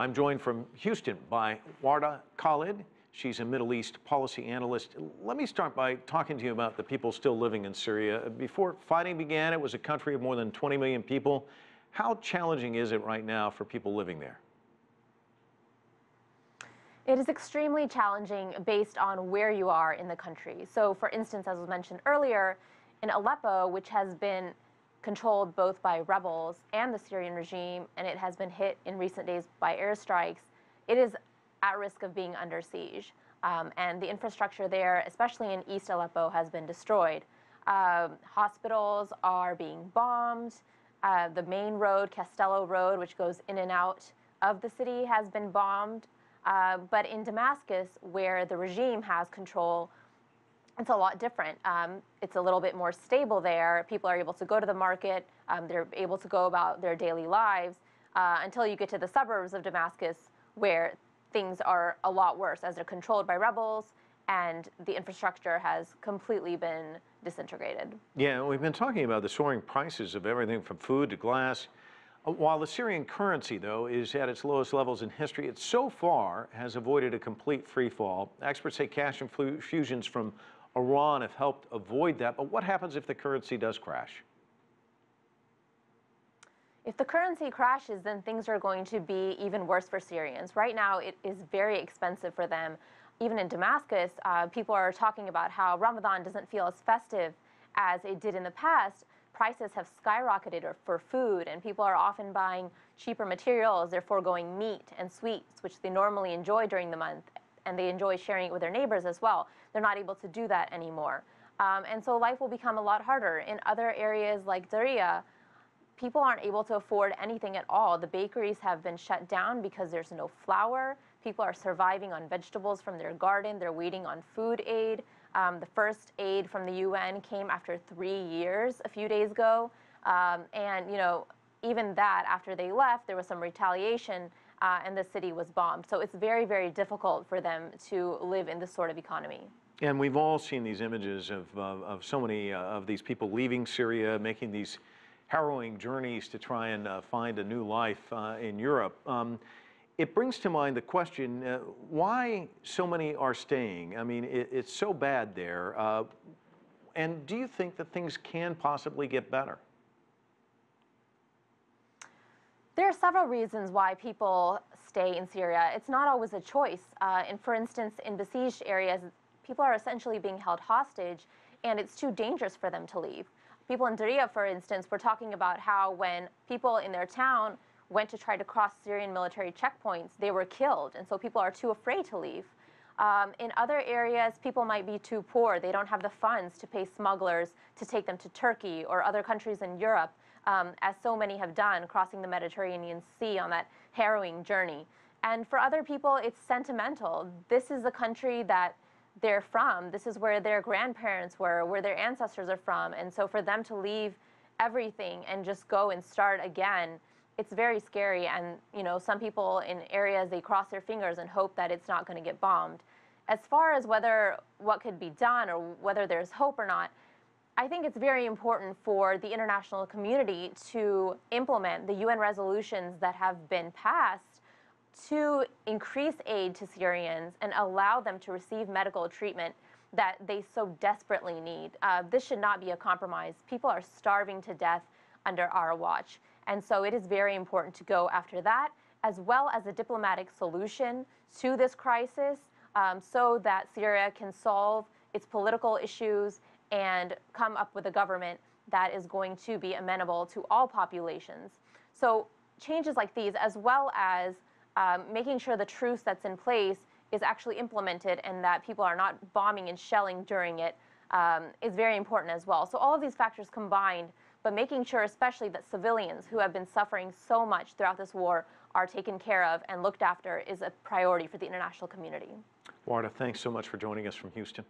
I'm joined from Houston by Wardah Khalid. She's a Middle East policy analyst. Let me start by talking to you about the people still living in Syria. Before fighting began, it was a country of more than 20 million people. How challenging is it right now for people living there? It is extremely challenging based on where you are in the country. So, for instance, as was mentioned earlier, in Aleppo, which has been controlled both by rebels and the Syrian regime, and it has been hit in recent days by airstrikes, it is at risk of being under siege. And the infrastructure there, especially in East Aleppo, has been destroyed. Hospitals are being bombed. The main road, Castello Road, which goes in and out of the city, has been bombed. But in Damascus, where the regime has control, it's a lot different. It's a little bit more stable there. People are able to go to the market. They're able to go about their daily lives until you get to the suburbs of Damascus, where things are a lot worse as they're controlled by rebels and the infrastructure has completely been disintegrated. Yeah, we've been talking about the soaring prices of everything from food to glass. While the Syrian currency, though, is at its lowest levels in history, it so far has avoided a complete free fall. Experts say cash infusions from Iran have helped avoid that. But what happens if the currency does crash? If the currency crashes, then things are going to be even worse for Syrians. Right now, it is very expensive for them. Even in Damascus, people are talking about how Ramadan doesn't feel as festive as it did in the past. Prices have skyrocketed for food, and people are often buying cheaper materials. They're foregoing meat and sweets, which they normally enjoy during the month, and they enjoy sharing it with their neighbors as well. They're not able to do that anymore. And so life will become a lot harder. In other areas like Syria, people aren't able to afford anything at all. The bakeries have been shut down because there's no flour. People are surviving on vegetables from their garden. They're waiting on food aid. The first aid from the UN came after 3 years a few days ago. And, even that, after they left, there was some retaliation and the city was bombed. So it's very, very difficult for them to live in this sort of economy. And we've all seen these images of so many of these people leaving Syria, making these harrowing journeys to try and find a new life in Europe. It brings to mind the question, why so many are staying? I mean, it's so bad there. And do you think that things can possibly get better? There are several reasons why people stay in Syria. It's not always a choice. And for instance, in besieged areas, people are essentially being held hostage, and it's too dangerous for them to leave. People in Syria, for instance, were talking about how when people in their town went to try to cross Syrian military checkpoints, they were killed, and so people are too afraid to leave. In other areas, people might be too poor. They don't have the funds to pay smugglers to take them to Turkey or other countries in Europe, as so many have done, crossing the Mediterranean Sea on that harrowing journey. And for other people, it's sentimental. This is the country that they're from. This is where their grandparents were, where their ancestors are from. And so for them to leave everything and just go and start again, it's very scary. And, some people in areas, they cross their fingers and hope that it's not going to get bombed. As far as what could be done or whether there's hope or not, I think it's very important for the international community to implement the UN resolutions that have been passed to increase aid to Syrians and allow them to receive medical treatment that they so desperately need. This should not be a compromise. People are starving to death under our watch. And so it is very important to go after that, as well as a diplomatic solution to this crisis, so that Syria can solve its political issues and come up with a government that is going to be amenable to all populations. So changes like these, as well as making sure the truce that's in place is actually implemented and that people are not bombing and shelling during it, is very important as well. So all of these factors combined, but making sure especially that civilians who have been suffering so much throughout this war are taken care of and looked after is a priority for the international community. Wardah, thanks so much for joining us from Houston.